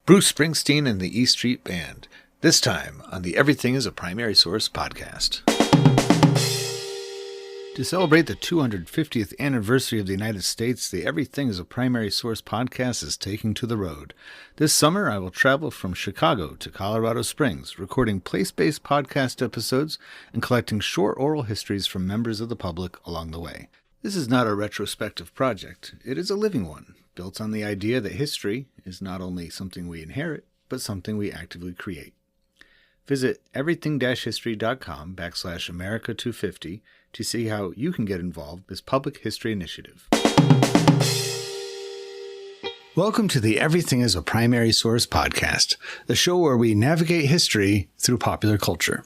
Bruce Springsteen and the E Street Band, this time on the Everything is a Primary Source podcast. To celebrate the 250th anniversary of the United States, the Everything is a Primary Source podcast is taking to the road. This summer, I will travel from Chicago to Colorado Springs, recording place-based podcast episodes and collecting short oral histories from members of the public along the way. This is not a retrospective project. It is a living one, built on the idea that history is not only something we inherit, but something we actively create. Visit everything-history.com/America250 to see how you can get involved in this public history initiative. Welcome to the Everything is a Primary Source podcast, the show where we navigate history through popular culture.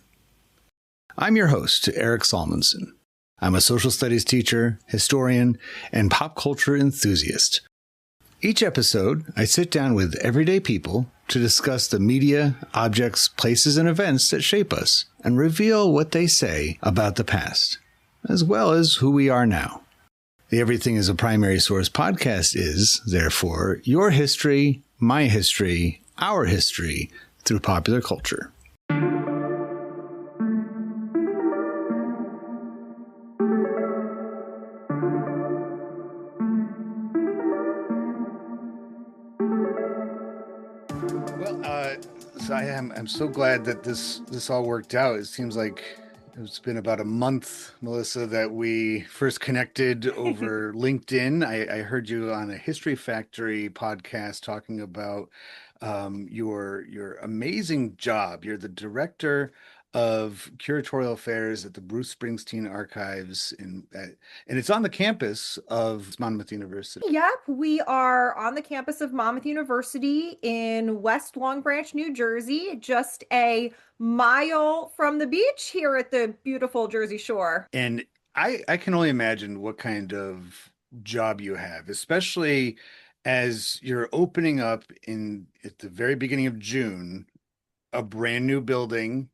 I'm your host, Eric Salmonson. I'm a social studies teacher, historian, and pop culture enthusiast. Each episode, I sit down with everyday people to discuss the media, objects, places, and events that shape us and reveal what they say about the past, as well as who we are now. The Everything is a Primary Source podcast is, therefore, your history, my history, our history through popular culture. I'm so glad that this all worked out. It seems like it's been about a month, Melissa, that we first connected over LinkedIn. I heard you on a History Factory podcast talking about your amazing job. You're the director of curatorial affairs at the Bruce Springsteen Archives, and it's on the campus of Monmouth University. Yep, we are on the campus of Monmouth University in West Long Branch, New Jersey, just a mile from the beach here at the beautiful Jersey Shore. And I can only imagine what kind of job you have, especially as you're opening up at the very beginning of June, a brand new building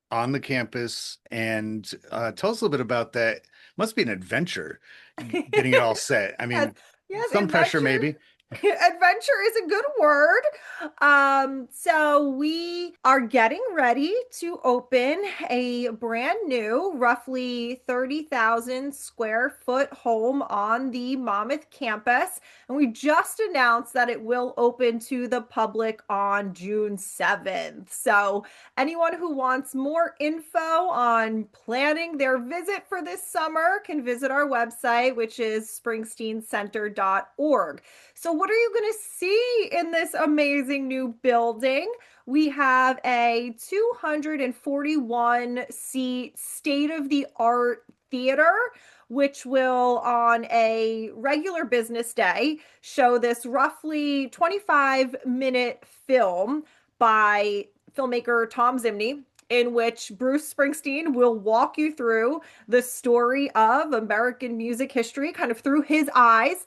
on the campus. And tell us a little bit about that. Must be an adventure getting it all set. I mean, yes, some pressure maybe. Adventure is a good word. So we are getting ready to open a brand new, roughly 30,000 square foot home on the Monmouth campus. And we just announced that it will open to the public on June 7th. So anyone who wants more info on planning their visit for this summer can visit our website, which is springsteencenter.org. So what are you going to see in this amazing new building? We have a 241 seat state-of-the-art theater, which will, on a regular business day, show this roughly 25-minute film by filmmaker Tom Zimney, in which Bruce Springsteen will walk you through the story of American music history, kind of through his eyes.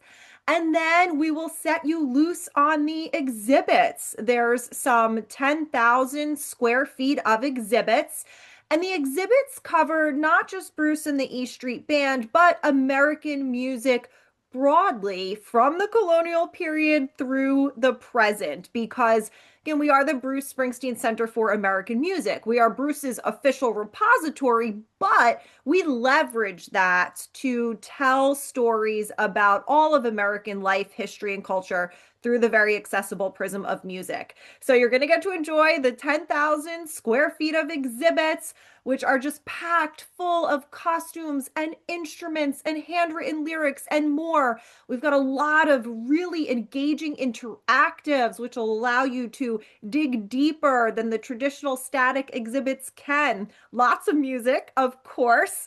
And then we will set you loose on the exhibits. There's some 10,000 square feet of exhibits. And the exhibits cover not just Bruce and the E Street Band, but American music broadly from the colonial period through the present, because again, we are the Bruce Springsteen Center for American Music. We are Bruce's official repository, but we leverage that to tell stories about all of American life, history, and culture through the very accessible prism of music. So you're going to get to enjoy the 10,000 square feet of exhibits, which are just packed full of costumes and instruments and handwritten lyrics and more. We've got a lot of really engaging interactives, which will allow you to dig deeper than the traditional static exhibits can. Lots of music, of course.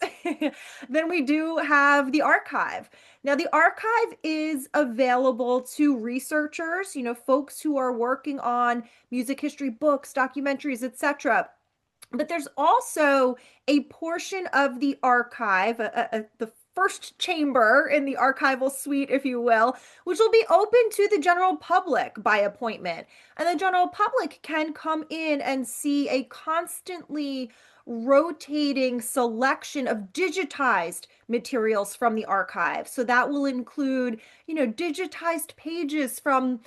Then we do have the archive. Now, the archive is available to researchers, folks who are working on music history books, documentaries, etc. But there's also a portion of the archive, the first chamber in the archival suite, if you will, which will be open to the general public by appointment. And the general public can come in and see a constantly rotating selection of digitized materials from the archive. So that will include, digitized pages from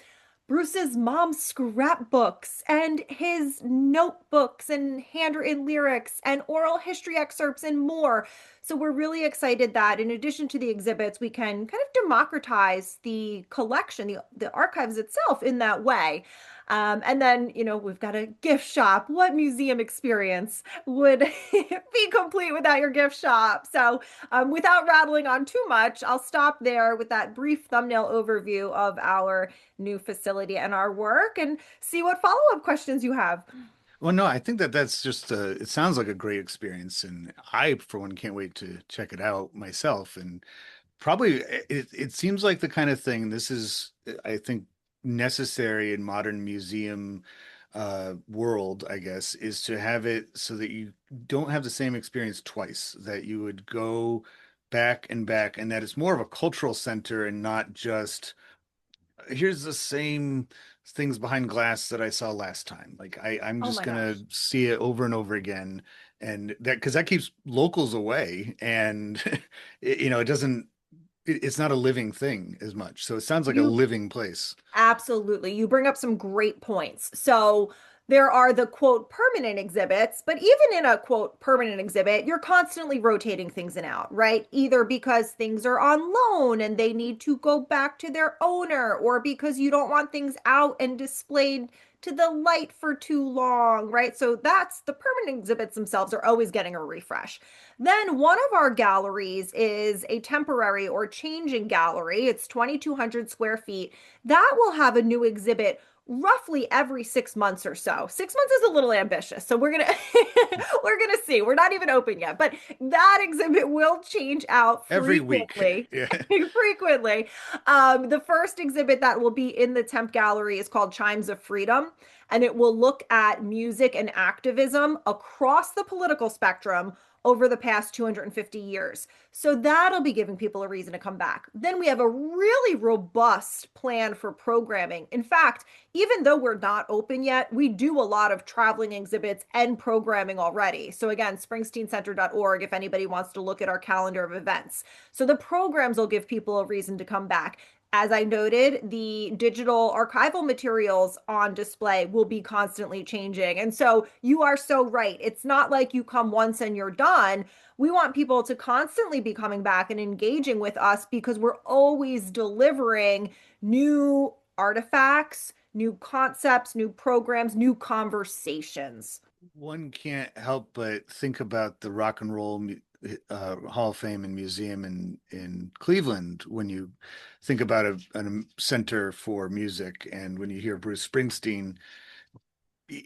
Bruce's mom's scrapbooks and his notebooks and handwritten lyrics and oral history excerpts and more. So we're really excited that in addition to the exhibits, we can kind of democratize the collection, the archives itself in that way. And then, we've got a gift shop. What museum experience would be complete without your gift shop? So, without rattling on too much, I'll stop there with that brief thumbnail overview of our new facility and our work and see what follow-up questions you have. Well, no, I think that that's just it sounds like a great experience, and I, for one, can't wait to check it out myself. And probably it seems like the kind of thing this is, I think, necessary in modern museum world, I guess, is to have it so that you don't have the same experience twice, that you would go back and back, and that it's more of a cultural center and not just here's the same things behind glass that I saw last time. Like I'm Oh just my gonna gosh. see it over and over again, and that because that keeps locals away, and it doesn't. It's not a living thing as much. So it sounds like a You living place. Absolutely. You bring up some great points. So there are the quote permanent exhibits, but even in a quote permanent exhibit, you're constantly rotating things in out, right? Either because things are on loan and they need to go back to their owner, or because you don't want things out and displayed to the light for too long, right? So that's the permanent exhibits themselves are always getting a refresh. Then one of our galleries is a temporary or changing gallery. It's 2,200 square feet that will have a new exhibit roughly every 6 months or so. 6 months is a little ambitious, so we're gonna we're gonna see. We're not even open yet, but that exhibit will change out Every week. frequently. Yeah. Frequently. The first exhibit that will be in the Temp Gallery is called Chimes of Freedom, and it will look at music and activism across the political spectrum over the past 250 years. So that'll be giving people a reason to come back. Then we have a really robust plan for programming. In fact, even though we're not open yet, we do a lot of traveling exhibits and programming already. So again, springsteencenter.org if anybody wants to look at our calendar of events. So the programs will give people a reason to come back. As I noted, the digital archival materials on display will be constantly changing. And so you are so right. It's not like you come once and you're done. We want people to constantly be coming back and engaging with us because we're always delivering new artifacts, new concepts, new programs, new conversations. One can't help but think about the Rock and Roll Hall of Fame and Museum in Cleveland when you think about a center for music, and when you hear Bruce Springsteen,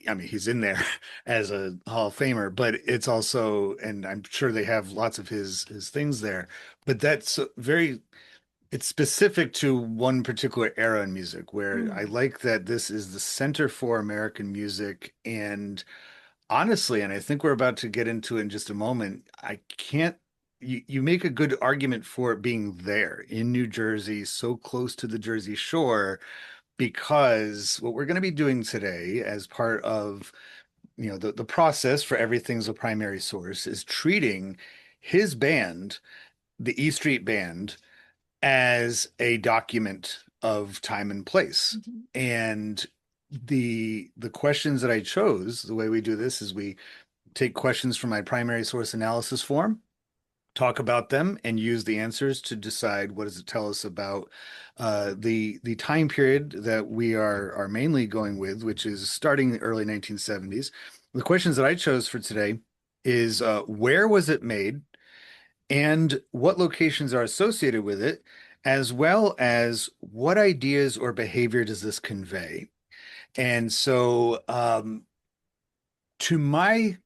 I mean, he's in there as a Hall of Famer, but it's also, and I'm sure they have lots of his things there, but that's very, it's specific to one particular era in music where I Mm. like that this is the center for American music. And honestly, and I think we're about to get into it in just a moment, I can't, you make a good argument for it being there in New Jersey, so close to the Jersey Shore, because what we're going to be doing today as part of the process for everything's a primary source is treating his band, the E Street Band, as a document of time and place. Mhm. And the questions that I chose, the way we do this is we take questions from my primary source analysis form, talk about them, and use the answers to decide what does it tell us about the time period that we are mainly going with, which is starting the early 1970s. The questions that I chose for today is where was it made and what locations are associated with it, as well as what ideas or behavior does this convey. And so, to my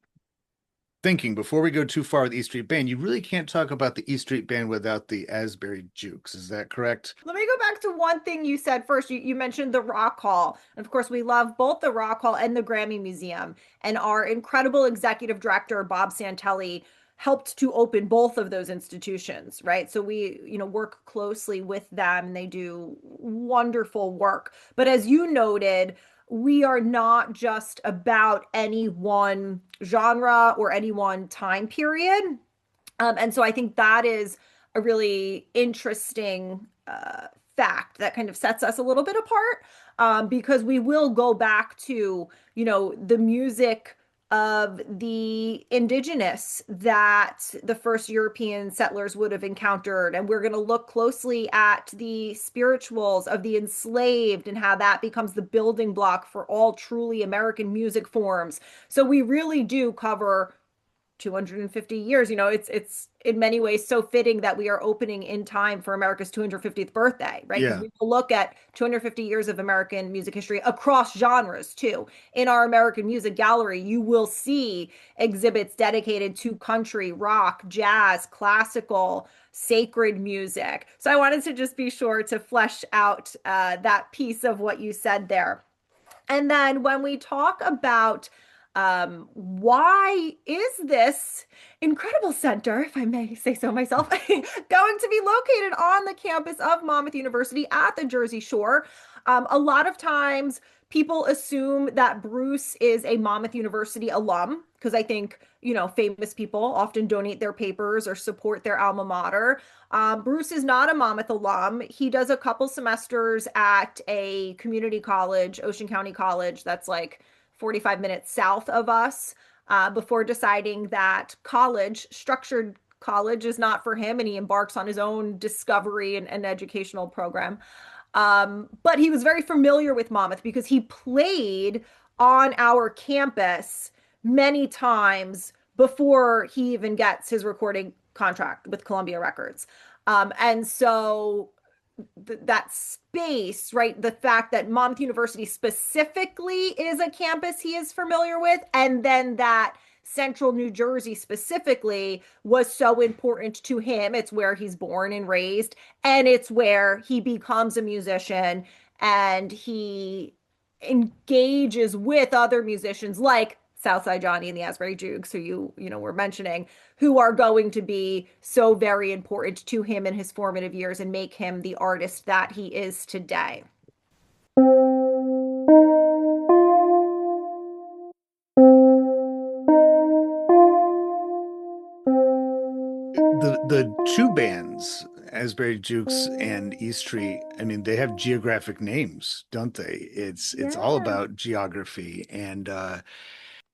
thinking, before we go too far with East Street Band, you really can't talk about the East Street Band without the Asbury Jukes. Is that correct? Let me go back to one thing you said first. You mentioned the Rock Hall. And of course, we love both the Rock Hall and the Grammy Museum. And our incredible executive director, Bob Santelli, helped to open both of those institutions, right? So we, work closely with them and they do wonderful work. But as you noted, we are not just about any one genre or any one time period. And so I think that is a really interesting fact that kind of sets us a little bit apart. because we will go back to, the music of the indigenous that the first European settlers would have encountered. And we're going to look closely at the spirituals of the enslaved and how that becomes the building block for all truly American music forms. So we really do cover 250 years. It's in many ways so fitting that we are opening in time for America's 250th birthday, right? Because Yeah. we will look at 250 years of American music history across genres too. In our American Music Gallery, you will see exhibits dedicated to country, rock, jazz, classical, sacred music. So I wanted to just be sure to flesh out that piece of what you said there. And then when we talk about why is this incredible center, if I may say so myself, going to be located on the campus of Monmouth University at the Jersey Shore? A lot of times people assume that Bruce is a Monmouth University alum because I think, famous people often donate their papers or support their alma mater. Bruce is not a Monmouth alum. He does a couple semesters at a community college, Ocean County College, that's like 45 minutes south of us, before deciding that structured college is not for him, and he embarks on his own discovery and educational program. But he was very familiar with Monmouth because he played on our campus many times before he even gets his recording contract with Columbia Records. And so that space, right? The fact that Monmouth University specifically is a campus he is familiar with, and then that Central New Jersey specifically was so important to him. It's where he's born and raised, and it's where he becomes a musician and he engages with other musicians like Southside Johnny and the Asbury Jukes, who you were mentioning, who are going to be so very important to him in his formative years and make him the artist that he is today. The two bands, Asbury Jukes and East Street, I mean, they have geographic names, don't they? It's all Yeah. about geography. And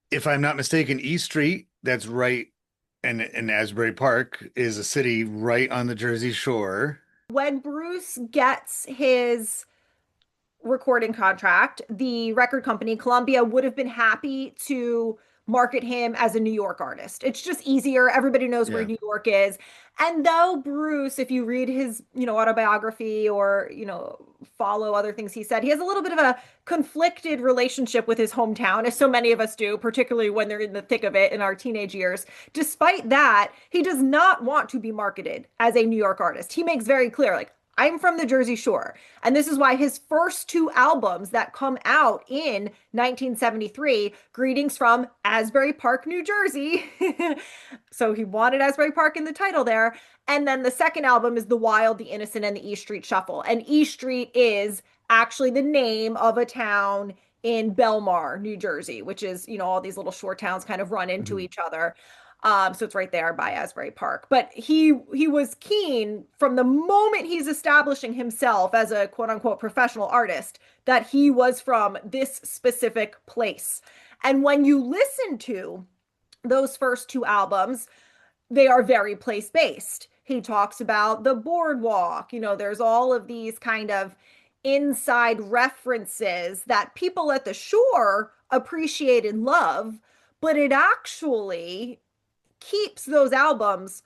if I'm not mistaken, East Street, that's right, and Asbury Park is a city right on the Jersey Shore. When Bruce gets his recording contract, the record company, Columbia, would have been happy to market him as a New York artist. It's just easier. Everybody knows where Yeah. New York is. And though Bruce, if you read his, autobiography or, follow other things he said, he has a little bit of a conflicted relationship with his hometown, as so many of us do, particularly when they're in the thick of it in our teenage years. Despite that, he does not want to be marketed as a New York artist. He makes very clear, like, I'm from the Jersey Shore. And this is why his first two albums that come out in 1973, Greetings from Asbury Park, New Jersey. So he wanted Asbury Park in the title there. And then the second album is The Wild, the Innocent, and the East Street Shuffle. And East Street is actually the name of a town in Belmar, New Jersey, which is, all these little shore towns kind of run into Mhm. each other. So it's right there by Asbury Park. But he was keen from the moment he's establishing himself as a quote unquote professional artist that he was from this specific place. And when you listen to those first two albums, they are very place based. He talks about the boardwalk. There's all of these kind of inside references that people at the shore appreciate and love, but it actually keeps those albums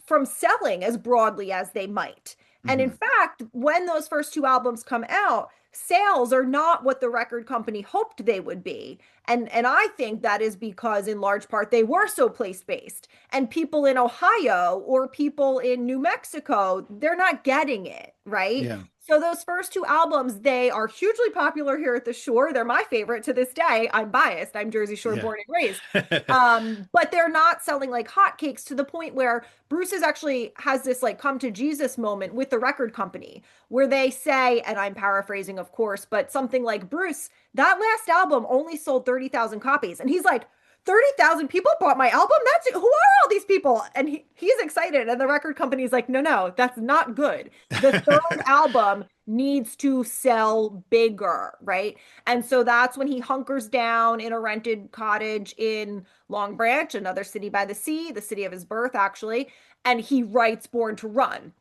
from selling as broadly as they might. And in Mhm. fact, when those first two albums come out, sales are not what the record company hoped they would be. And I think that is because in large part they were so place-based. And people in Ohio or people in New Mexico, they're not getting it, right? Yeah. So those first two albums, they are hugely popular here at the Shore. They're my favorite to this day. I'm biased. I'm Jersey Shore Yeah. born and raised. But they're not selling like hotcakes to the point where Bruce is actually has this like come to Jesus moment with the record company where they say, and I'm paraphrasing, of course, but something like, Bruce, that last album only sold 30,000 copies. And he's like, 30,000 people bought my album. That's who are all these people? And he's excited. And the record company's like, no, no, that's not good. The third album needs to sell bigger, right? And so that's when he hunkers down in a rented cottage in Long Branch, another city by the sea, the city of his birth, actually. And he writes Born to Run.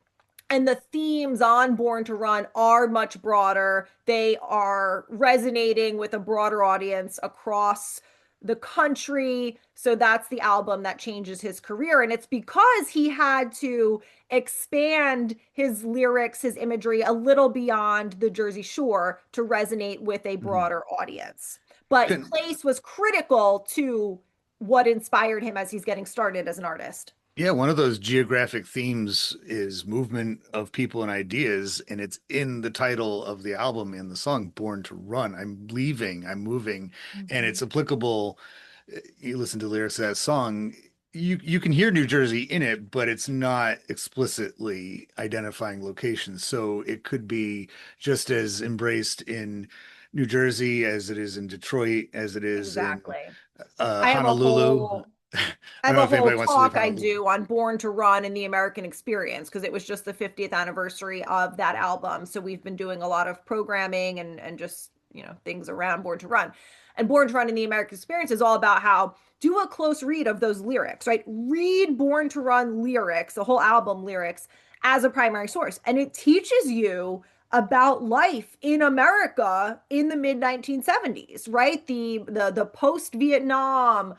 And the themes on Born to Run are much broader. They are resonating with a broader audience across the country. So that's the album that changes his career. And it's because he had to expand his lyrics, his imagery a little beyond the Jersey Shore to resonate with a Mhm. broader audience. But place was critical to what inspired him as he's getting started as an artist. Yeah, one of those geographic themes is movement of people and ideas, and it's in the title of the album and the song, Born to Run. I'm leaving, I'm moving, and Mhm. it's applicable. You listen to the lyrics of that song, you can hear New Jersey in it, but it's not explicitly identifying locations. So it could be just as embraced in New Jersey as it is in Detroit, as it is in Exactly. I have a Honolulu. whole I I don't have know a if whole anybody wants to leave talk I Honolulu. do on Born to Run and the American Experience because it was just the 50th anniversary of that album. So we've been doing a lot of programming and just, things around Born to Run. And Born to Run and the American Experience is all about how do a close read of those lyrics, right? Read Born to Run lyrics, the whole album lyrics as a primary source. And it teaches you about life in America in the mid 1970s, right? The post Vietnam,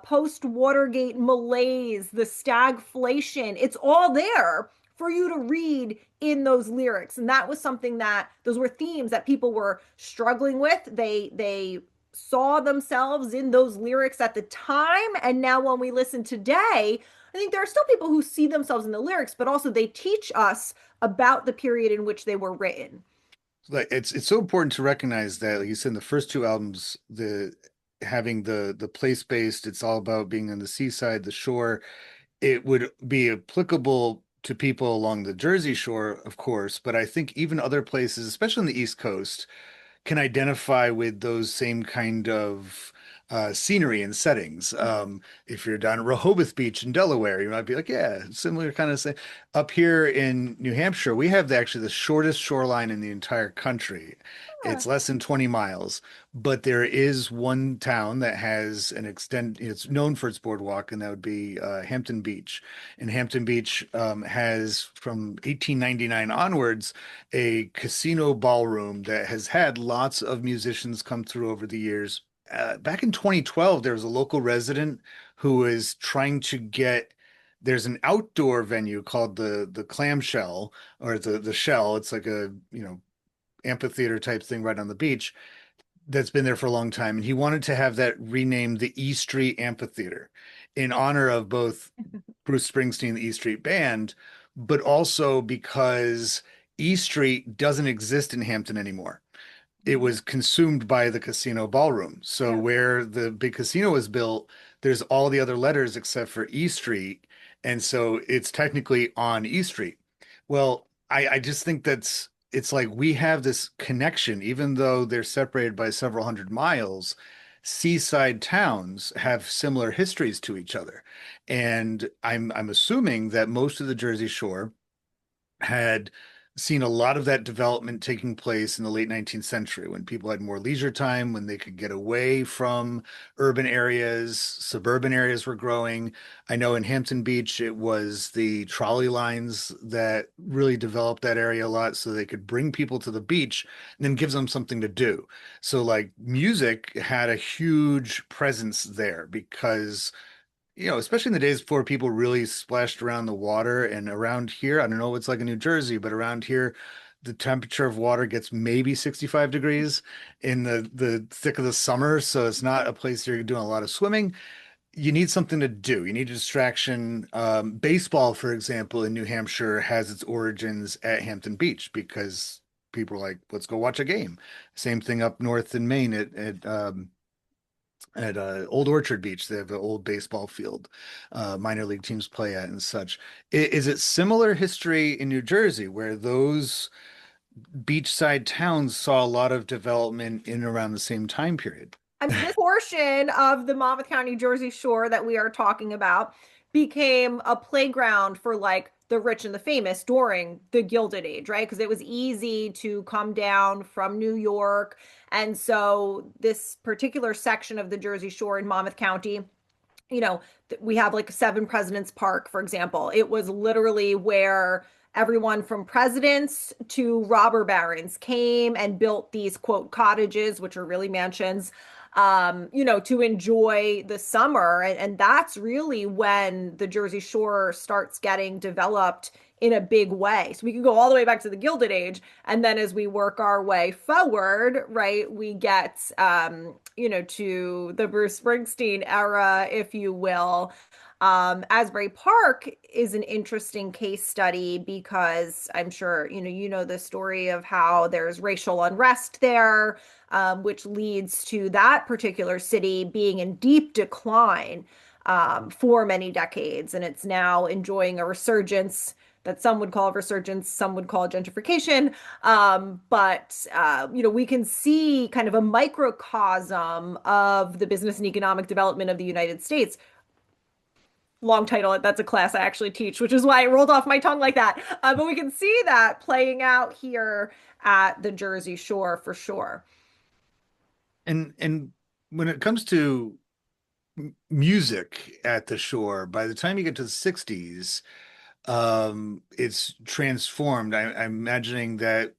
post Watergate malaise, the stagflation. It's all there for you to read in those lyrics. And that was something that those were themes that people were struggling with. They saw themselves in those lyrics at the time. And now when we listen today, I think there are still people who see themselves in the lyrics, but also they teach us about the period in which they were written. Like it's so important to recognize that, like you said, in the first two albums, the having the place based, it's all about being on the seaside, the shore. It would be applicable to people along the Jersey Shore, of course, but I think even other places, especially on the East Coast, can identify with those same kind of scenery and settings. If you're down at Rehoboth Beach in Delaware, you might be like, yeah, similar kind of thing. Up here in New Hampshire, we have actually the shortest shoreline in the entire country. Yeah. It's less than 20 miles, but there is one town that has an extent, it's known for its boardwalk, and that would be Hampton Beach. And Hampton Beach has, from 1899 onwards, a casino ballroom that has had lots of musicians come through over the years. Back in 2012, there was a local resident who was trying to get. There's an outdoor venue called the Clamshell, or the Shell. It's like a amphitheater type thing right on the beach that's been there for a long time, and he wanted to have that renamed the E Street Amphitheater in honor of both Bruce Springsteen, the E Street Band, but also because E Street doesn't exist in Hampton anymore. It Mhm. was consumed by the casino ballroom. So Yep. where the big casino was built, there's all the other letters except for E Street. And so it's technically on E Street. Well, I just think it's like we have this connection, even though they're separated by several hundred miles. Seaside towns have similar histories to each other. And I'm assuming that most of the Jersey Shore had seen a lot of that development taking place in the late 19th century when people had more leisure time, when they could get away from urban areas, suburban areas were growing. I know in Hampton Beach, it was the trolley lines that really developed that area a lot so they could bring people to the beach and then gives them something to do. So, like, music had a huge presence there because especially in the days before people really splashed around the water and around here, I don't know what it's like in New Jersey, but around here, the temperature of water gets maybe 65 degrees in the thick of the summer. So it's not a place you're doing a lot of swimming. You need something to do. You need a distraction. Baseball, for example, in New Hampshire has its origins at Hampton Beach because people are like, let's go watch a game. Same thing up north in Maine at Old Orchard Beach. They have an old baseball field minor league teams play at and such. Is it similar history in New Jersey where those beachside towns saw a lot of development in around the same time period? I mean, this portion of the Monmouth County, Jersey Shore that we are talking about became a playground for like the rich and the famous during the Gilded Age, right? Because it was easy to come down from New York. And so this particular section of the Jersey Shore in Monmouth County, you know, we have like Seven Presidents Park, for example. It was literally where everyone from presidents to robber barons came and built these quote cottages, which are really mansions, to enjoy the summer. And that's really when the Jersey Shore starts getting developed in a big way. So we can go all the way back to the Gilded Age. And then as we work our way forward, right, we get, to the Bruce Springsteen era, if you will. Asbury Park is an interesting case study because I'm sure you know the story of how there's racial unrest there, which leads to that particular city being in deep decline for many decades, and it's now enjoying a resurgence that some would call a resurgence, some would call gentrification. But we can see kind of a microcosm of the business and economic development of the United States. Long title. That's a class I actually teach, which is why it rolled off my tongue like that. But we can see that playing out here at the Jersey Shore for sure. And when it comes to music at the shore, by the time you get to the 60s, it's transformed. I'm imagining that,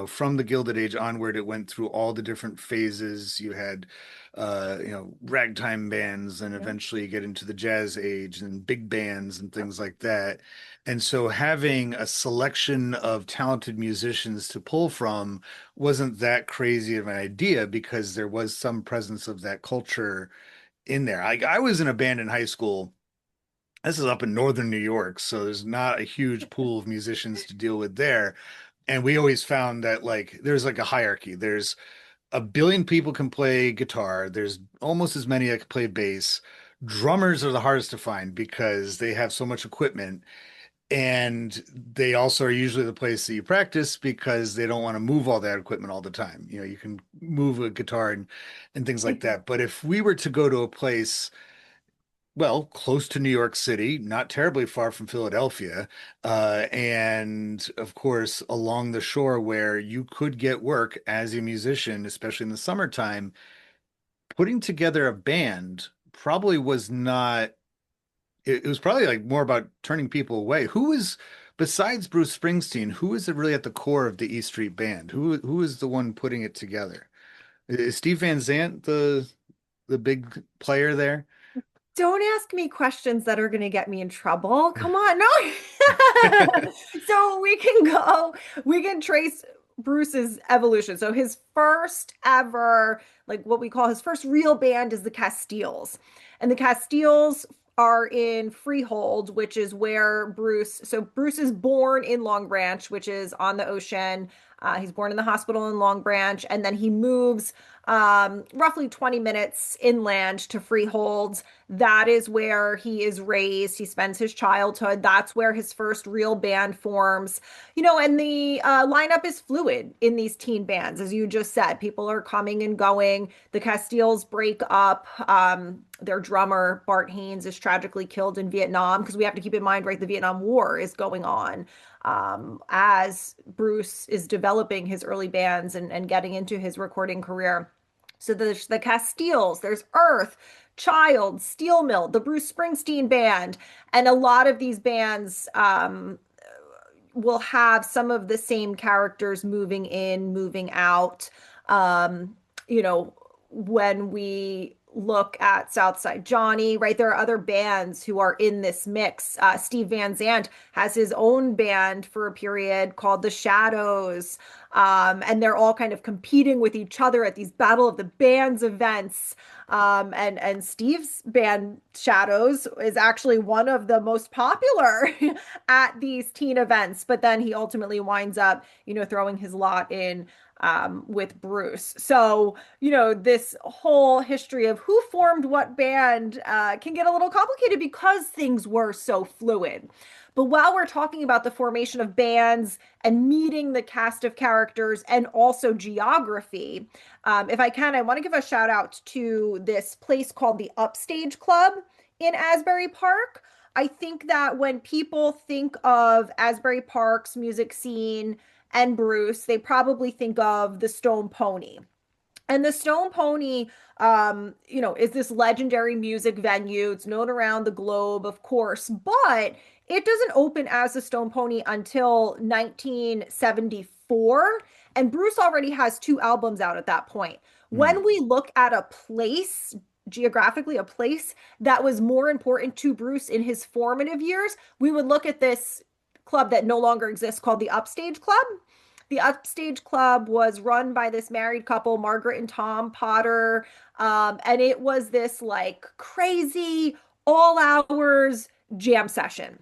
from the Gilded Age onward, it went through all the different phases. You had, ragtime bands, and Yeah. eventually you get into the jazz age and big bands and things like that. And so having a selection of talented musicians to pull from wasn't that crazy of an idea because there was some presence of that culture in there. I was in a band in high school. This is up in northern New York, so there's not a huge pool of musicians to deal with there. And we always found that like there's like a hierarchy. There's a billion people can play guitar. There's almost as many that can play bass. Drummers are the hardest to find because they have so much equipment. And they also are usually the place that you practice because they don't want to move all that equipment all the time. You can move a guitar and things like that. But if we were to go to a place, well, close to New York City, not terribly far from Philadelphia, and of course along the shore where you could get work as a musician, especially in the summertime, putting together a band probably was not, it was probably like more about turning people away. Besides Bruce Springsteen, who is really at the core of the E Street Band? Who is the one putting it together? Is Steve Van Zandt the big player there? Don't ask me questions that are going to get me in trouble. Come on. No. So we can trace Bruce's evolution. So his first ever, like what we call his first real band is the Castiles. And the Castiles are in Freehold, which is where Bruce is born in Long Branch, which is on the ocean. He's born in the hospital in Long Branch, and then he moves roughly 20 minutes inland to Freehold. That is where he is raised. He spends his childhood. That's where his first real band forms. And the lineup is fluid in these teen bands. As you just said, people are coming and going. The Castiles break up. Their drummer, Bart Haynes, is tragically killed in Vietnam because we have to keep in mind, right, the Vietnam War is going on as Bruce is developing his early bands and getting into his recording career. So there's the Castiles, there's Earth, Child, Steel Mill, the Bruce Springsteen Band, and a lot of these bands will have some of the same characters moving in, moving out. Um, when we look at Southside Johnny, right? There are other bands who are in this mix. Steve Van Zandt has his own band for a period called The Shadows. And they're all kind of competing with each other at these Battle of the Bands events. And Steve's band Shadows is actually one of the most popular at these teen events. But then he ultimately winds up, throwing his lot in with Bruce. So, this whole history of who formed what band can get a little complicated because things were so fluid. But while we're talking about the formation of bands and meeting the cast of characters and also geography, if I can, I want to give a shout out to this place called the Upstage Club in Asbury Park. I think that when people think of Asbury Park's music scene and Bruce, they probably think of the Stone Pony. And the Stone Pony, is this legendary music venue. It's known around the globe, of course, but it doesn't open as the Stone Pony until 1974. And Bruce already has two albums out at that point. When we look at a place, geographically, a place that was more important to Bruce in his formative years, we would look at this club that no longer exists called the Upstage Club. The Upstage Club was run by this married couple, Margaret and Tom Potter. And it was this like crazy all hours jam session.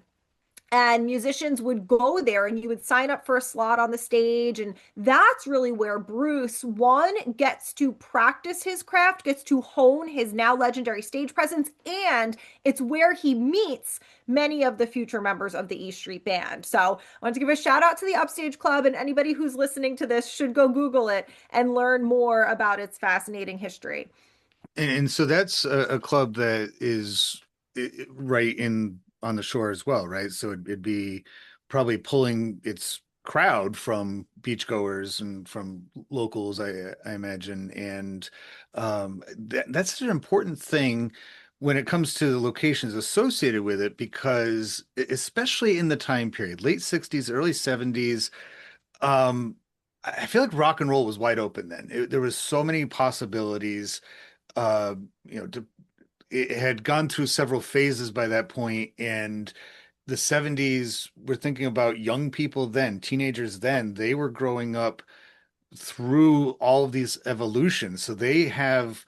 And musicians would go there and you would sign up for a slot on the stage. And that's really where Bruce, one, gets to practice his craft, gets to hone his now legendary stage presence, and it's where he meets many of the future members of the E Street Band. So I want to give a shout out to the Upstage Club, and anybody who's listening to this should go Google it and learn more about its fascinating history. And so that's a club that is right in on the shore as well, right? So it'd be probably pulling its crowd from beachgoers and from locals, I imagine. And that's such an important thing when it comes to the locations associated with it, because especially in the time period, late 60s, early 70s, I feel like rock and roll was wide open then. There was so many possibilities. Uh, you know, it had gone through several phases by that point, and the 70s, we're thinking about young people then, teenagers then, they were growing up through all of these evolutions. So they have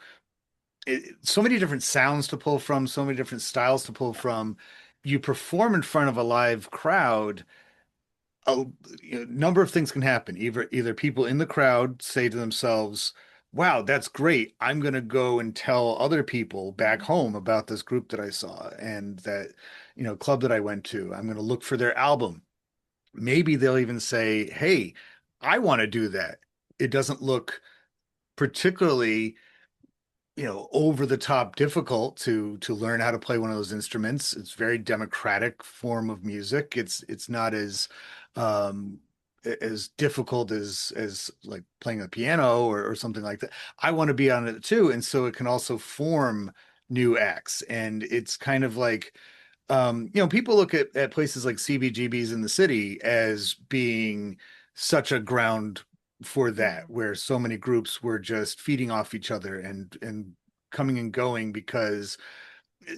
so many different sounds to pull from, so many different styles to pull from. You perform in front of a live crowd, a number of things can happen. Either people in the crowd say to themselves, "Wow, that's great. I'm going to go and tell other people back home about this group that I saw and that, club that I went to. I'm going to look for their album." Maybe they'll even say, "Hey, I want to do that." It doesn't look particularly over the top difficult to learn how to play one of those instruments. It's very democratic form of music. It's not um as difficult as like playing a piano or something like that. I want to be on it too, and so it can also form new acts. And it's kind of like people look at places like CBGB's in the city as being such a ground for that, where so many groups were just feeding off each other and coming and going, because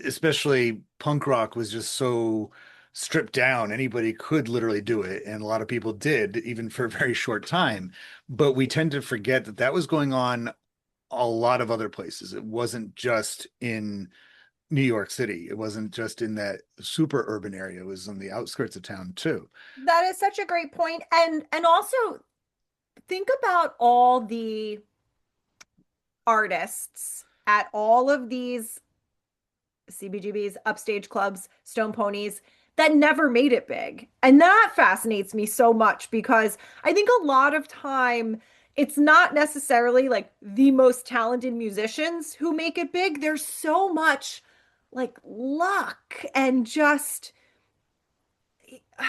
especially punk rock was just so stripped down. Anybody could literally do it, and a lot of people did, even for a very short time. But we tend to forget that that was going on a lot of other places. It wasn't just in New York City. It wasn't just in that super urban area. It was on the outskirts of town too. That is such a great point. And also think about all the artists at all of these CBGBs, upstage clubs, Stone Ponies that never made it big. And that fascinates me so much because I think a lot of time it's not necessarily like the most talented musicians who make it big. There's so much like luck and just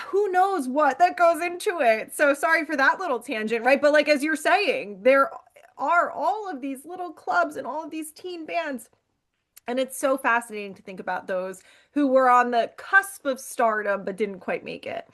who knows what that goes into it. So sorry for that little tangent, right? But like as you're saying, there are all of these little clubs and all of these teen bands. And it's so fascinating to think about those who were on the cusp of stardom but didn't quite make it.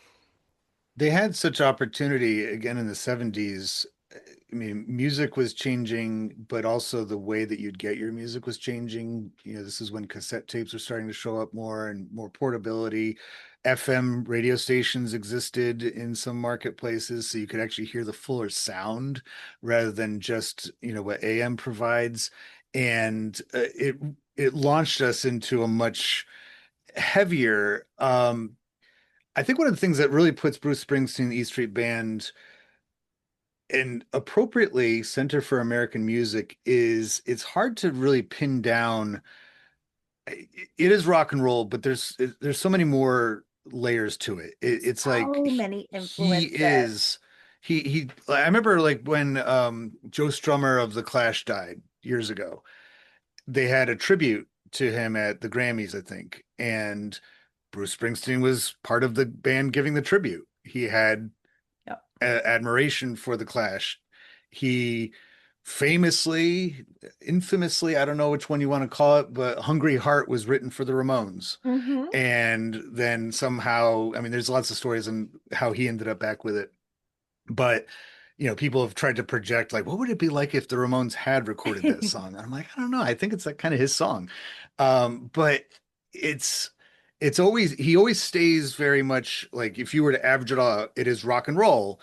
They had such opportunity again in the 70s. I mean, music was changing, but also the way that you'd get your music was changing. This is when cassette tapes were starting to show up more and more portability. FM radio stations existed in some marketplaces, so you could actually hear the fuller sound rather than just, what AM provides. And it launched us into a much heavier. I think one of the things that really puts Bruce Springsteen, the E Street Band, and appropriately, Center for American Music it's hard to really pin down. It is rock and roll, but there's so many more layers to it. It's like So many he influences. is he I remember like when Joe Strummer of The Clash died years ago. They had a tribute to him at the Grammys, I think, and Bruce Springsteen was part of the band giving the tribute. He had Yep. admiration for the Clash. He famously, infamously, I don't know which one you want to call it, but Hungry Heart was written for the Ramones. Hmm. And then somehow, I mean, there's lots of stories on how he ended up back with it. But, people have tried to project like, what would it be like if the Ramones had recorded that song? I'm like, I don't know. I think it's like kind of his song. But it's he always stays very much like if you were to average it all, it is rock and roll,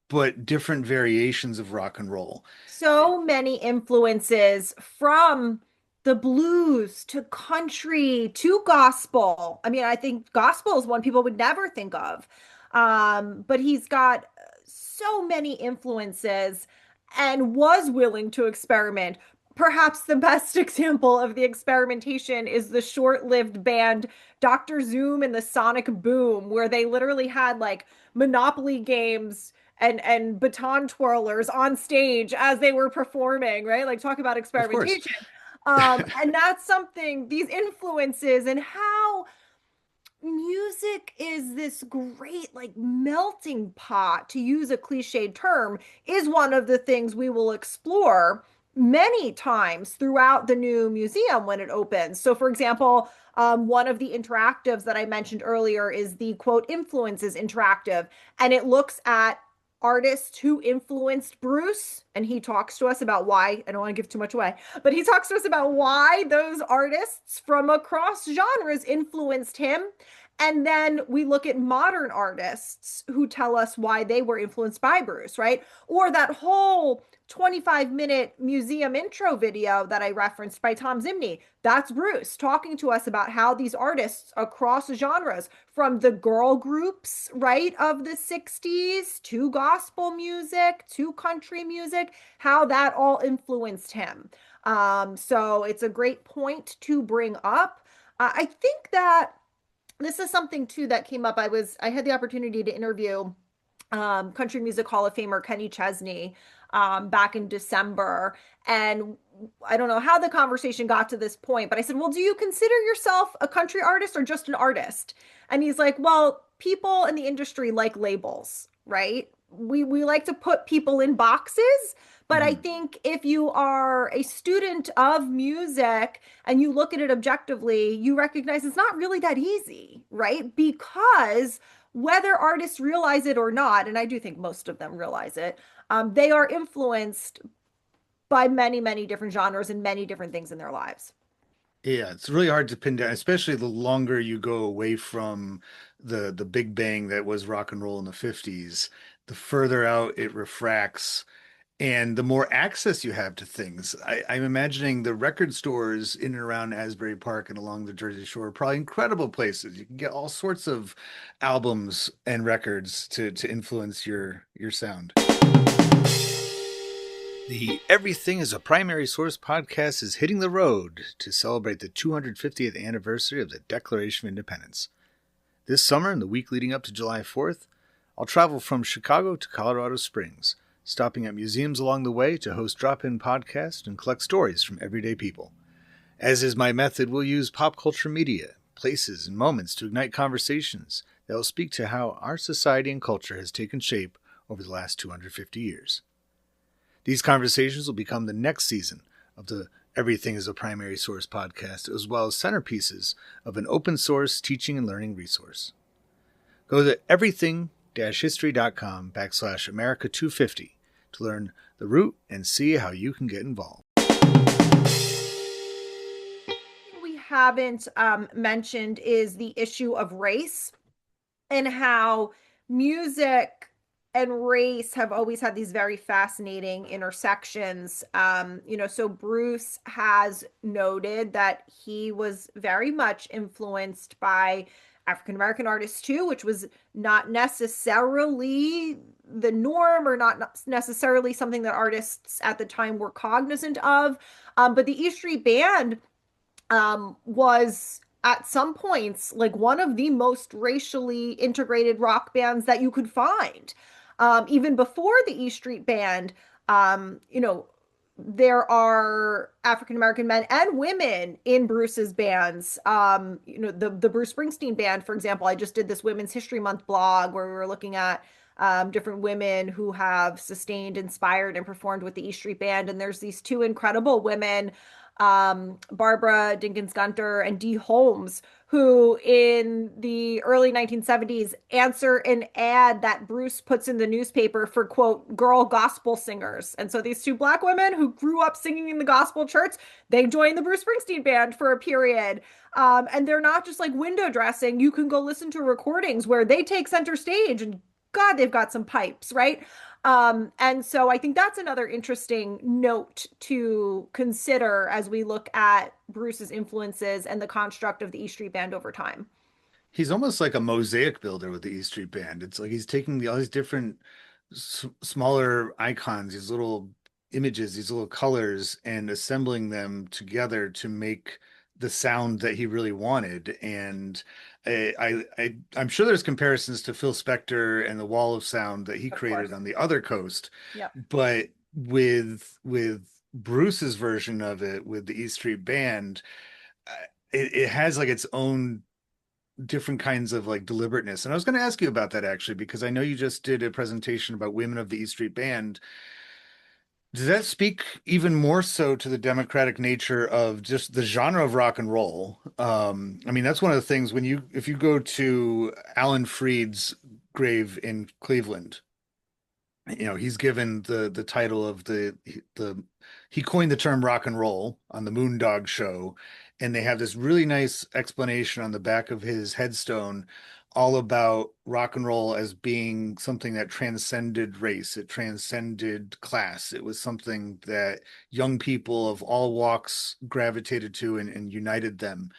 but different variations of rock and roll. So many influences from the blues to country to gospel. I mean, I think gospel is one people would never think of. But he's got so many influences and was willing to experiment. Perhaps the best example of the experimentation is the short-lived band Dr. Zoom and the Sonic Boom, where they literally had like Monopoly games and baton twirlers on stage as they were performing, right? Like talk about Of course. experimentation. And that's something, these influences and how music is this great like melting pot, to use a cliched term, is one of the things we will explore many times throughout the new museum when it opens. So for example, one of the interactives that I mentioned earlier is the quote influences interactive, and it looks at artists who influenced Bruce, and he talks to us about why. I don't want to give too much away, but he talks to us about why those artists from across genres influenced him. And then we look at modern artists who tell us why they were influenced by Bruce, right? Or that whole 25-minute museum intro video that I referenced by Tom Zimney. That's Bruce talking to us about how these artists across genres, from the girl groups, right, of the 60s to gospel music to country music, how that all influenced him. So it's a great point to bring up. I think that this is something too that came up. I had the opportunity to interview Country Music Hall of Famer Kenny Chesney back in December. And I don't know how the conversation got to this point, but I said, well, do you consider yourself a country artist or just an artist? And he's like, well, people in the industry like labels, right? We like to put people in boxes. But I Mhm. think if you are a student of music and you look at it objectively, you recognize it's not really that easy, right? Because whether artists realize it or not, and I do think most of them realize it, they are influenced by many, many different genres and many different things in their lives. Yeah, it's really hard to pin down, especially the longer you go away from the big bang that was rock and roll in the 50s, the further out it refracts and the more access you have to things. I'm imagining the record stores in and around Asbury Park and along the Jersey Shore are probably incredible places. You can get all sorts of albums and records to influence your sound. The Everything is a Primary Source podcast is hitting the road to celebrate the 250th anniversary of the Declaration of Independence. This summer, in the week leading up to July 4th, I'll travel from Chicago to Colorado Springs, stopping at museums along the way to host drop-in podcasts and collect stories from everyday people. As is my method, we'll use pop culture media, places, and moments to ignite conversations that will speak to how our society and culture has taken shape over the last 250 years. These conversations will become the next season of the Everything is a Primary Source podcast, as well as centerpieces of an open source teaching and learning resource. Go to everything-history.com/America250 to learn the route and see how you can get involved. We haven't mentioned is the issue of race and how music and race have always had these very fascinating intersections. So Bruce has noted that he was very much influenced by African American artists too, which was not necessarily the norm or not necessarily something that artists at the time were cognizant of. But the E Street Band was at some points like one of the most racially integrated rock bands that you could find. Even before the E Street Band, you know, there are African American men and women in Bruce's bands. You know, the Bruce Springsteen band, for example. I just did this Women's History Month blog where we were looking at different women who have sustained, inspired, and performed with the E Street Band. And there's these two incredible women, Barbara Dinkins Gunter and Dee Holmes, who in the early 1970s answer an ad that Bruce puts in the newspaper for, quote, girl gospel singers. And so these two Black women who grew up singing in the gospel church, they joined the Bruce Springsteen band for a period. And they're not just like window dressing. You can go listen to recordings where they take center stage and God, they've got some pipes, right? And so I think that's another interesting note to consider as we look at Bruce's influences and the construct of the E Street Band over time. He's almost like a mosaic builder with the E Street Band. It's like he's taking all these different smaller icons, these little images, these little colors, and assembling them together to make the sound that he really wanted. And I'm sure there's comparisons to Phil Spector and the Wall of Sound that he Of created course. on the other coast, Yep. but with Bruce's version of it with the E Street Band, uh, it has like its own different kinds of like deliberateness. And I was going to ask you about that actually, because I know you just did a presentation about women of the E Street Band. Does that speak even more so to the democratic nature of just the genre of rock and roll? I mean, that's one of the things when if you go to Alan Freed's grave in Cleveland, he's given the title of the he coined the term rock and roll on the Moondog show, and they have this really nice explanation on the back of his headstone all about rock and roll as being something that transcended race, it transcended class. It was something that young people of all walks gravitated to and united them.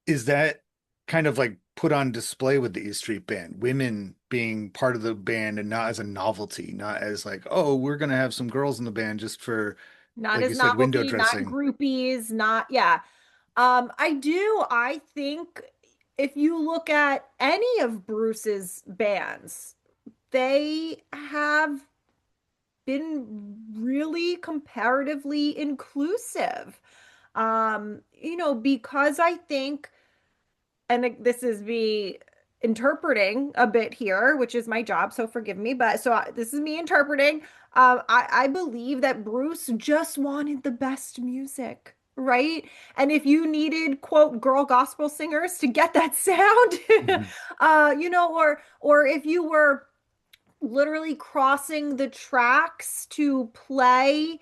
Is that kind of like put on display with the E Street Band, women being part of the band and not as a novelty, not as like, oh, we're gonna have some girls in the band just for, Not like as you said, window novelty, not dressing. groupies, not, yeah. I think if you look at any of Bruce's bands, they have been really comparatively inclusive. You know, because I think, and this is me interpreting a bit here, which is my job, so forgive me, but this is me interpreting. I believe that Bruce just wanted the best music, right? And if you needed, quote, girl gospel singers to get that sound, Mhm. you know, or if you were literally crossing the tracks to play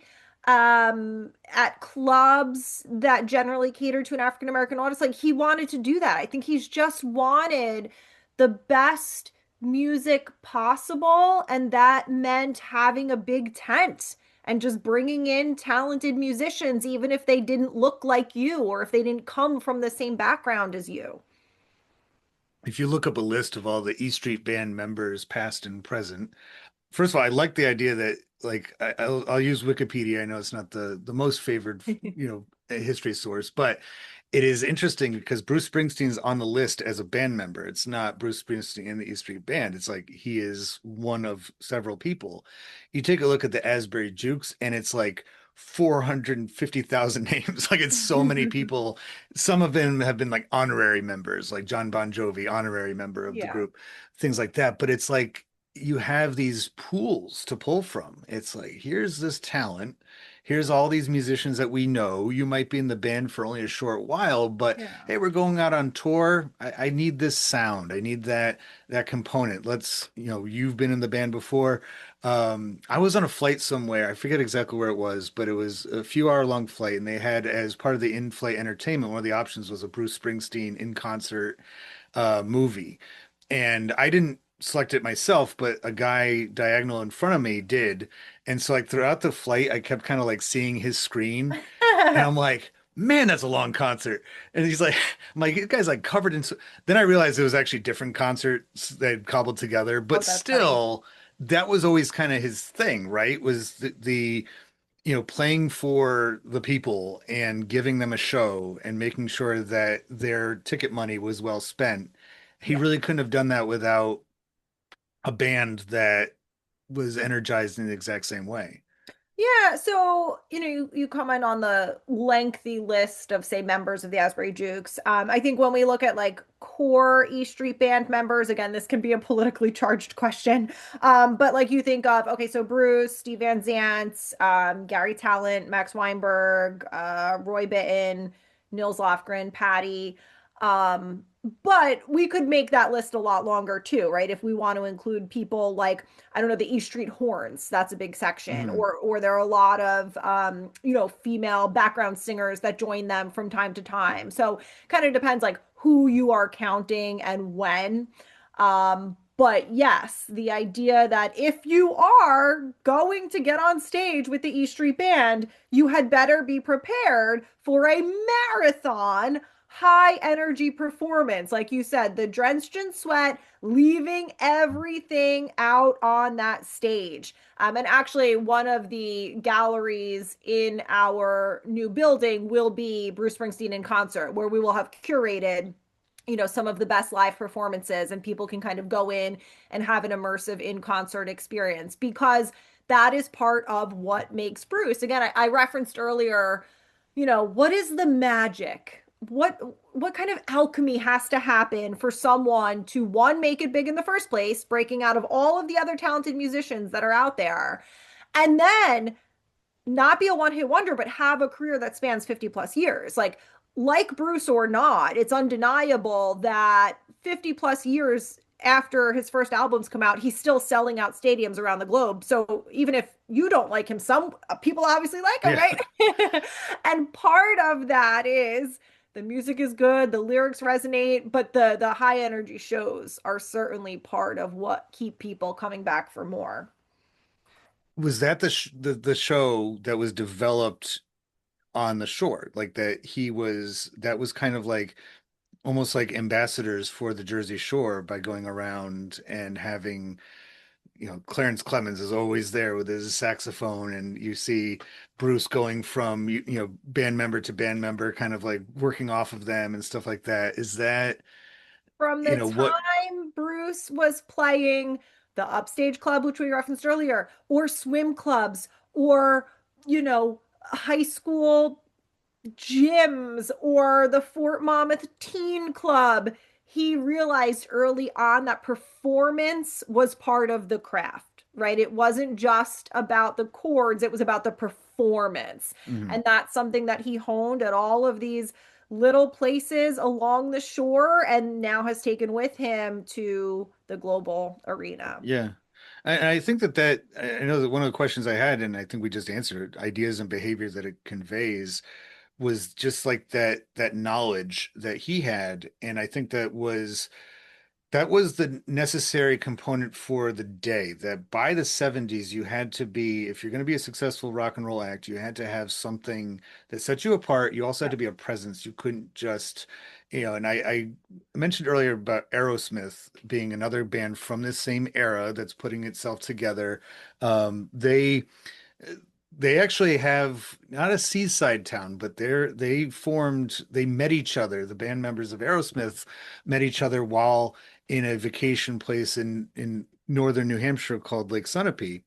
at clubs that generally cater to an African American audience, like he wanted to do that. I think he's just wanted the best music possible, and that meant having a big tent and just bringing in talented musicians even if they didn't look like you or if they didn't come from the same background as you. If you look up a list of all the E Street Band members, past and present, first of all, I like the idea that like I'll use Wikipedia. I know it's not the most favored, history source, but it is interesting because Bruce Springsteen's on the list as a band member. It's not Bruce Springsteen in the E Street Band. It's like he is one of several people. You take a look at the Asbury Jukes, and it's like 450,000 names. Like it's so many people. Some of them have been like honorary members, like John Bon Jovi, honorary member of the Yeah. group, things like that. But it's like you have these pools to pull from. It's like, here's this talent. Here's all these musicians that we know. You might be in the band for only a short while, but Yeah. hey, we're going out on tour. I need this sound. I need that component. You've been in the band before. I was on a flight somewhere. I forget exactly where it was, but it was a few hour long flight, and they had as part of the in-flight entertainment, one of the options was a Bruce Springsteen in concert movie. And I didn't select it myself, but a guy diagonal in front of me did. And so like throughout the flight, I kept kind of like seeing his screen, and I'm like, man, that's a long concert. And he's like, I'm like, this guy's like covered in. Then I realized it was actually different concerts they had cobbled together, Oh, but that's funny. still, that was always kind of his thing, right? Was the playing for the people and giving them a show and making sure that their ticket money was well spent. He Yeah. really couldn't have done that without a band that was energized in the exact same way. Yeah, so you comment on the lengthy list of, say, members of the Asbury Jukes. I think when we look at like core E Street Band members, again, this can be a politically charged question. But like you think of, okay, so Bruce, Steve Van Zant, Gary Talent, Max Weinberg, Roy Bittan, Nils Lofgren, Patty. Um, but we could make that list a lot longer too, right? If we want to include people like, I don't know, the East Street Horns, that's a big section. Mhm. Or there are a lot of female background singers that join them from time to time. So kind of depends like who you are counting and when. But yes, the idea that if you are going to get on stage with the E Street Band, you had better be prepared for a marathon high energy performance. Like you said, the drenched in sweat, leaving everything out on that stage. And actually, one of the galleries in our new building will be Bruce Springsteen in concert, where we will have curated some of the best live performances, and people can kind of go in and have an immersive in concert experience, because that is part of what makes Bruce. Again, I referenced earlier, what is the magic? What kind of alchemy has to happen for someone to, one, make it big in the first place, breaking out of all of the other talented musicians that are out there, and then not be a one hit wonder, but have a career that spans 50 plus years. Like Bruce or not, it's undeniable that 50 plus years after his first albums come out, he's still selling out stadiums around the globe. So even if you don't like him, some people obviously like him, Yeah. right? And part of that is the music is good, the lyrics resonate, but the high energy shows are certainly part of what keep people coming back for more. Was that the show that was developed on the shore? Like that was kind of like almost like ambassadors for the Jersey Shore by going around and having, Clarence Clemens is always there with his saxophone, and you see Bruce going from, band member to band member, kind of like working off of them and stuff like that. Is that, From the what? time Bruce was playing the Upstage Club, which we referenced earlier, or swim clubs, or, high school gyms, or the Fort Monmouth Teen Club, he realized early on that performance was part of the craft, right? It wasn't just about the chords, it was about the performance. Mhm. And that's something that he honed at all of these little places along the shore, and now has taken with him to the global arena. Yeah. I think that I know that one of the questions I had, and I think we just answered it, ideas and behavior that it conveys, was just like that knowledge that he had. And I think that was the necessary component for the day, that by the 70s you had to be, if you're going to be a successful rock and roll act, you had to have something that set you apart. You also had Yeah. to be a presence. You couldn't just, and I mentioned earlier about Aerosmith being another band from this same era that's putting itself together. They actually have not a seaside town, but they met each other. The band members of Aerosmith met each other while in a vacation place in northern New Hampshire called Lake Sunapee,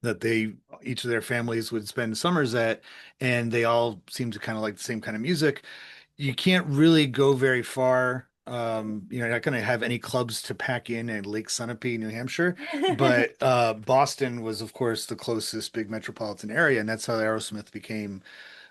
that they each of their families would spend summers at, and they all seemed to kind of like the same kind of music. You can't really go very far. You're not going to have any clubs to pack in Lake Sunapee, New Hampshire, but Boston was, of course, the closest big metropolitan area, and that's how Aerosmith became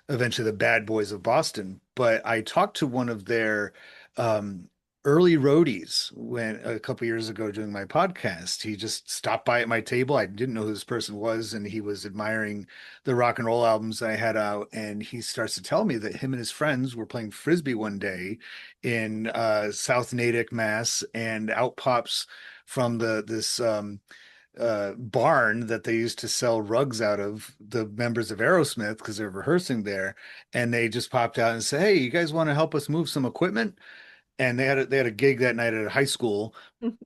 eventually the bad boys of Boston. But I talked to one of their um, early roadies when a couple years ago doing my podcast. He just stopped by at my table. I didn't know who this person was, and he was admiring the rock and roll albums I had out. And he starts to tell me that him and his friends were playing frisbee one day in South Natick, Mass, and out pops from the this barn that they used to sell rugs out of, the members of Aerosmith, because they're rehearsing there, and they just popped out and said, "Hey, you guys want to help us move some equipment?" And they had a gig that night at a high school,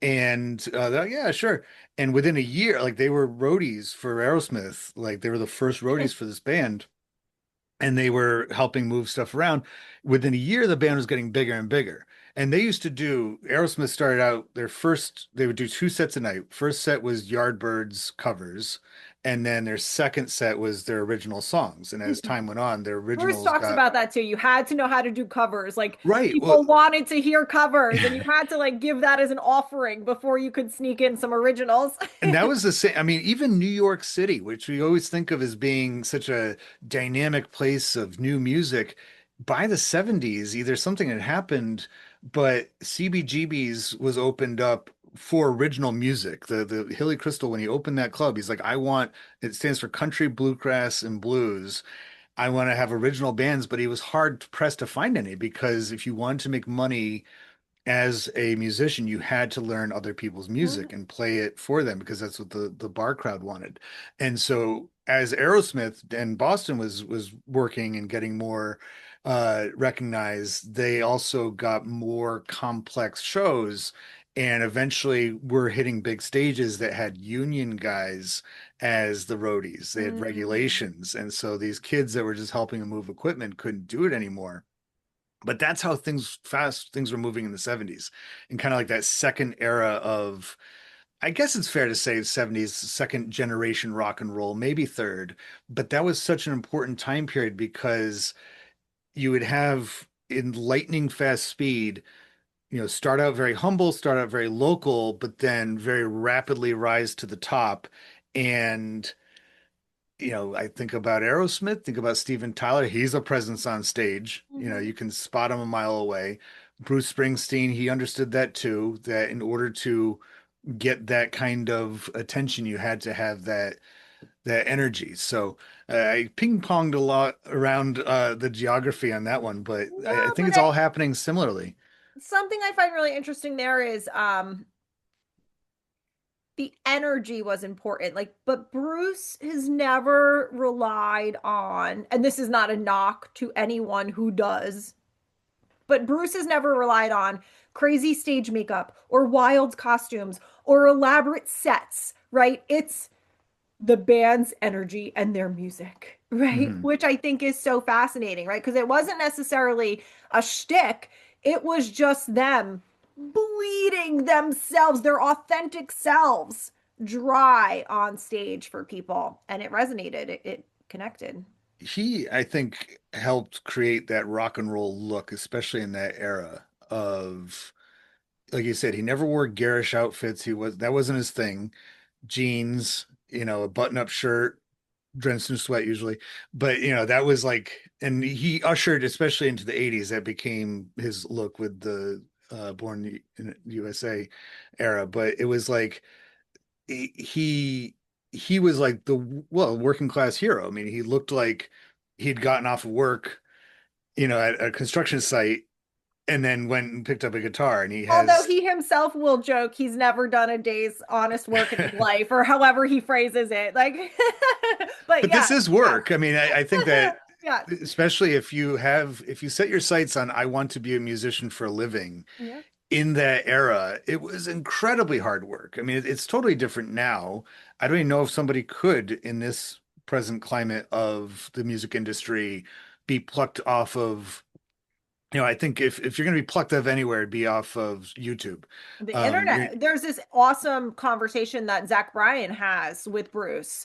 and they're like, yeah, sure. And within a year, like they were roadies for Aerosmith, like they were the first roadies for this band, and they were helping move stuff around. Within a year, the band was getting bigger and bigger. And they used to do, Aerosmith started out they would do two sets a night. First set was Yardbirds covers, and then their second set was their original songs. And as time went on, their Bruce originals talks got about that too. You had to know how to do covers. Like right. Well, people wanted to hear covers and you had to like give that as an offering before you could sneak in some originals. and that was the same. I mean, even New York City, which we always think of as being such a dynamic place of new music, by the 70s, either something had happened, but CBGB's was opened up for original music. The Hilly Crystal, when he opened that club, he's like, I want, it stands for country, bluegrass, and blues. I want to have original bands, but he was hard pressed to find any because if you wanted to make money as a musician, you had to learn other people's music and play it for them because that's what the bar crowd wanted. And so as Aerosmith and Boston was working and getting more recognized, they also got more complex shows and eventually were hitting big stages that had union guys as the roadies. They had Mm. regulations. And so these kids that were just helping them move equipment couldn't do it anymore. But that's how things were moving in the 70s, and kind of like that second era of, I guess it's fair to say, 70s, second generation rock and roll, maybe third. But that was such an important time period because you would have in lightning fast speed, start out very humble, start out very local, but then very rapidly rise to the top. And I think about Aerosmith, think about Steven Tyler. He's a presence on stage. Mhm. You can spot him a mile away. Bruce Springsteen, he understood that too, that in order to get that kind of attention, you had to have that energy. So I ping-ponged a lot around the geography on that one, but I No, think but it's all happening similarly. something I find really interesting there is the energy was important. Like, but Bruce has never relied on, and this is not a knock to anyone who does, but Bruce has never relied on crazy stage makeup or wild costumes or elaborate sets, right? It's the band's energy and their music, right? Mhm. Which I think is so fascinating, right? Because it wasn't necessarily a shtick, it was just them bleeding themselves, their authentic selves, dry on stage for people. And it resonated, it connected. He, I think, helped create that rock and roll look, especially in that era of, like you said, he never wore garish outfits. That wasn't his thing. Jeans, a button-up shirt, drenched in sweat usually. But that was like, and he ushered, especially into the 80s, that became his look with the Born in USA era. But it was like he was like working class hero. I mean, he looked like he'd gotten off of work, at a construction site and then went and picked up a guitar and he Although has he himself will joke he's never done a day's honest work in his life, or however he phrases it. Like, but but yeah, this is yeah, work. I mean, I think that yeah, especially if you set your sights on I want to be a musician for a living yeah. in that era, it was incredibly hard work. I mean, it's totally different now. I don't even know if somebody could in this present climate of the music industry be plucked off of, I think if you're going to be plucked off anywhere, it'd be off of YouTube. The You're internet. There's this awesome conversation that Zach Bryan has with Bruce.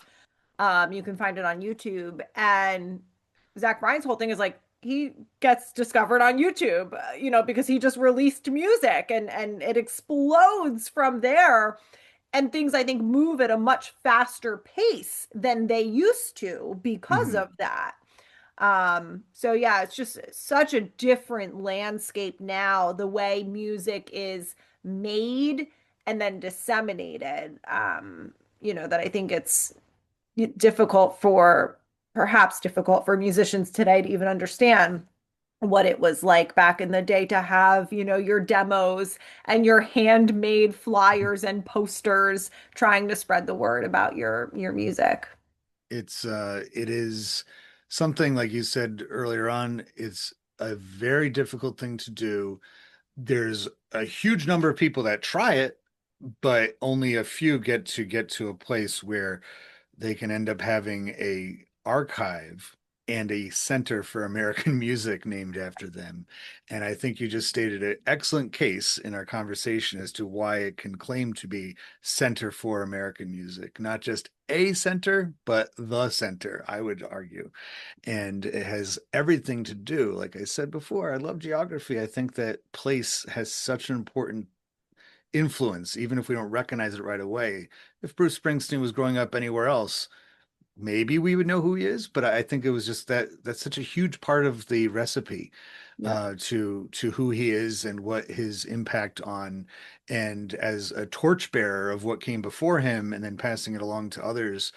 You can find it on YouTube. And Zach Bryan's whole thing is like he gets discovered on YouTube, because he just released music and it explodes from there. And things I think move at a much faster pace than they used to because mhm. of that. So yeah, it's just such a different landscape now, the way music is made and then disseminated. That I think it's difficult for perhaps difficult for musicians today to even understand. what it was like back in the day to have, your demos and your handmade flyers and posters trying to spread the word about your music. It is something like you said earlier on, it's a very difficult thing to do. There's a huge number of people that try it, but only a few get to a place where they can end up having a archive and a center for American music named after them. And I think you just stated an excellent case in our conversation as to why it can claim to be Center for American Music, not just a center, but the center, I would argue. And it has everything to do, like I said before, I love geography. I think that place has such an important influence, even if we don't recognize it right away. If Bruce Springsteen was growing up anywhere else, maybe we would know who he is, but I think it was just that's such a huge part of the recipe Yeah. to who he is and what his impact on, and as a torchbearer of what came before him and then passing it along to others.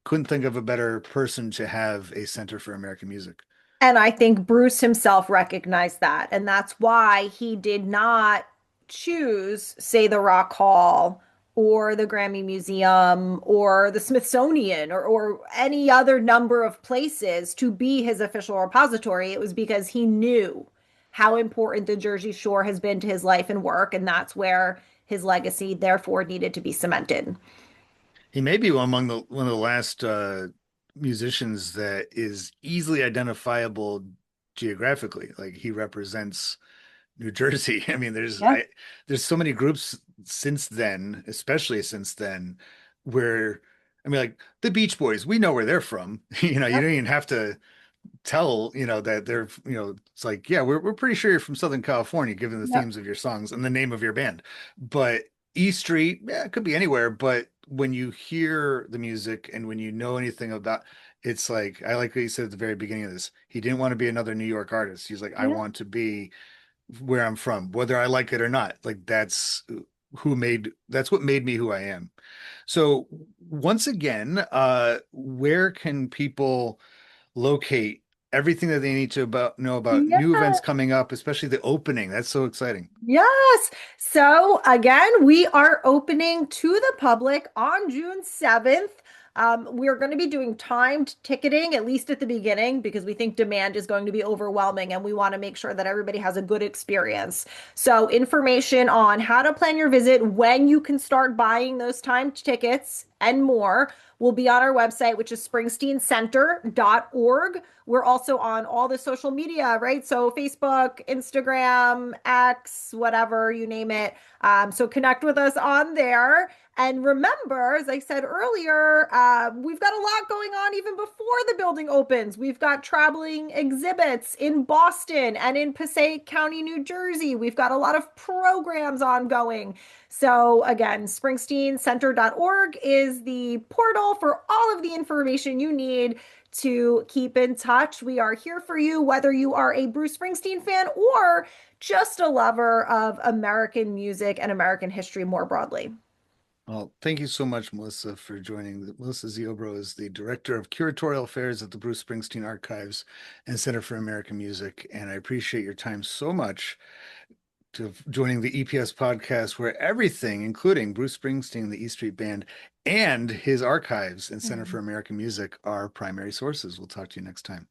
Couldn't think of a better person to have a Center for American Music. And I think Bruce himself recognized that. And that's why he did not choose, say, the Rock Hall or the Grammy Museum or the Smithsonian or any other number of places to be his official repository. It was because he knew how important the Jersey Shore has been to his life and work. And that's where his legacy, therefore, needed to be cemented. He may be among the one of the last musicians that is easily identifiable geographically. Like he represents New Jersey. I mean, Yeah. there's so many groups since then, especially since then, where I mean, like the Beach Boys, we know where they're from. You don't even have to tell, that they're, it's like, yeah, we're pretty sure you're from Southern California, given the Yep. themes of your songs and the name of your band. But E Street, yeah, it could be anywhere. But when you hear the music and when you know anything about, it's like, I like what you said at the very beginning of this. He didn't want to be another New York artist. He's like, I Yeah. want to be where I'm from, whether I like it or not. Like that's what made me who I am. So once again, where can people locate everything that they need to know about new Yeah. events coming up, especially the opening? That's so exciting. Yes. So again, we are opening to the public on June 7th. We're going to be doing timed ticketing, at least at the beginning, because we think demand is going to be overwhelming and we want to make sure that everybody has a good experience. So, information on how to plan your visit, when you can start buying those timed tickets, and more will be on our website, which is springsteencenter.org. We're also on all the social media, right? So Facebook, Instagram, X, whatever, you name it. So connect with us on there. And remember, as I said earlier, we've got a lot going on even before the building opens. We've got traveling exhibits in Boston and in Passaic County, New Jersey. We've got a lot of programs ongoing. So again, springsteencenter.org is the portal for all of the information you need to keep in touch. We are here for you, whether you are a Bruce Springsteen fan or just a lover of American music and American history more broadly. Well, thank you so much, Melissa, for joining. Melissa Ziobro is the Director of Curatorial Affairs at the Bruce Springsteen Archives and Center for American Music. And I appreciate your time so much to joining the EPS podcast, where everything, including Bruce Springsteen, the E Street Band, and his archives and Center for American Music, are primary sources. We'll talk to you next time.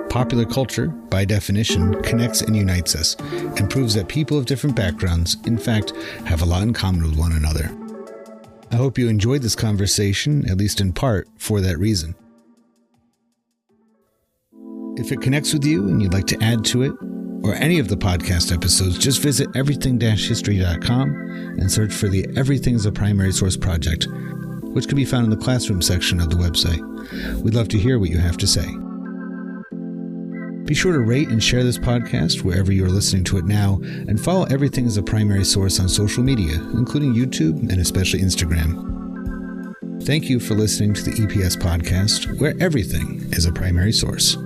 Popular culture, by definition, connects and unites us and proves that people of different backgrounds, in fact, have a lot in common with one another. I hope you enjoyed this conversation, at least in part, for that reason. If it connects with you and you'd like to add to it, or any of the podcast episodes, just visit everything-history.com and search for the Everything is a Primary Source project, which can be found in the classroom section of the website. We'd love to hear what you have to say. Be sure to rate and share this podcast wherever you are listening to it now, and follow Everything as a Primary Source on social media, including YouTube and especially Instagram. Thank you for listening to the EPS podcast, where everything is a primary source.